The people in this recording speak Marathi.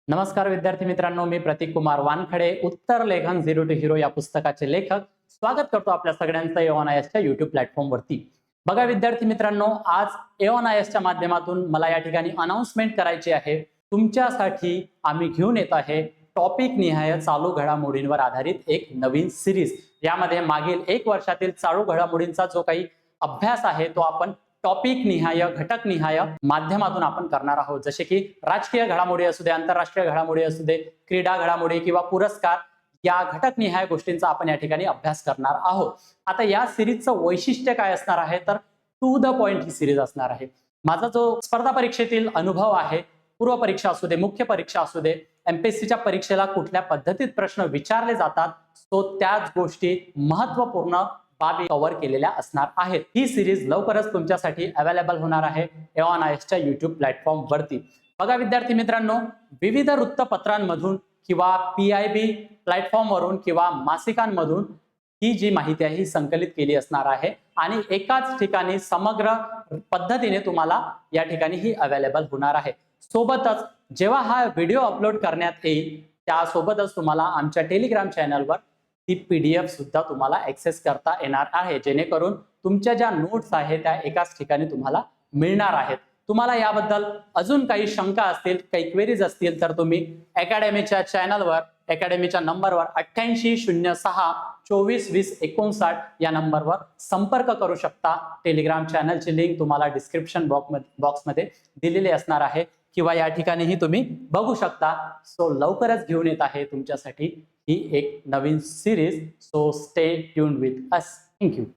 नमस्कार विद्यार्थी मित्रांनो, मी प्रतीक कुमार वानखडे, उत्तर लेखन झिरो टू हिरो या पुस्तकाचे लेखक. स्वागत करतो आपल्या सगळ्यांचं एओनायसच्या युट्यूब प्लॅटफॉर्मवरती. बघा विद्यार्थी मित्रांनो, आज एओनायसच्या माध्यमातून मला या ठिकाणी अनाउन्समेंट करायची आहे. तुमच्यासाठी आम्ही घेऊन येत आहे टॉपिक निहाय चालू घडामोडींवर आधारित एक नवीन सिरीज. यामध्ये मागील 1 वर्षातील चालू घडामोडींचा जो काही अभ्यास आहे तो आपण टॉपिक निहाय, घटक निहाय माध्यमातून आपण करणार आहोत. जसे की राजकीय घडामोडी असू दे, आंतरराष्ट्रीय घडामोडी असू दे, क्रीडा घडामोडी किंवा पुरस्कार, या घटक निहाय गोष्टींचा आपण या ठिकाणी अभ्यास करणार आहोत. आता या सिरीजचं वैशिष्ट्य काय असणार आहे तर टू द पॉइंट ही सिरीज असणार आहे. माझा जो स्पर्धा परीक्षेतील अनुभव आहे, पूर्व परीक्षा असू दे, मुख्य परीक्षा असू दे, एमपीएससीच्या परीक्षेला कुठल्या पद्धतीत प्रश्न विचारले जातात, तो त्याच गोष्टी महत्वपूर्ण बाबी कव्हर केलेल्या असणार आहेत. ही सिरीज लवकरच तुमच्यासाठी अवेलेबल होणार आहे एओनायसच्या युट्यूब प्लॅटफॉर्म वरती. बघा विद्यार्थी मित्रांनो, विविध वृत्तपत्रांमधून किंवा PIB प्लॅटफॉर्म वरून किंवा मासिकांमधून ही जी माहिती आहे ही संकलित केली असणार आहे आणि एकाच ठिकाणी समग्र पद्धतीने तुम्हाला या ठिकाणी ही अवेलेबल होणार आहे. सोबतच जेव्हा हा व्हिडिओ अपलोड करण्यात येईल त्यासोबतच तुम्हाला आमच्या टेलिग्राम चॅनलवर ती PDF सुद्धा तुम्हाला ऍक्सेस करता येणार आहे, जेणेकरून तुमच्या ज्या नोट्स आहेत त्या एकाच ठिकाणी तुम्हाला मिळणार आहेत. तुम्हाला याबद्दल अजून काही शंका असतील, काही क्वेरीज असतील तर तुम्ही अकॅडमीच्या चॅनलवर, अकॅडमीच्या नंबरवर 8806 24 20 59 या नंबरवर संपर्क करू शकता. टेलिग्राम चॅनलची लिंक तुम्हाला डिस्क्रिप्शन बॉक्समध्ये दिलेली असणार आहे किंवा या ठिकाणीही तुम्ही बघू शकता. सो लवकरच घेऊन येत आहे तुमच्यासाठी ही एक नवीन series. So stay tuned with us. Thank you.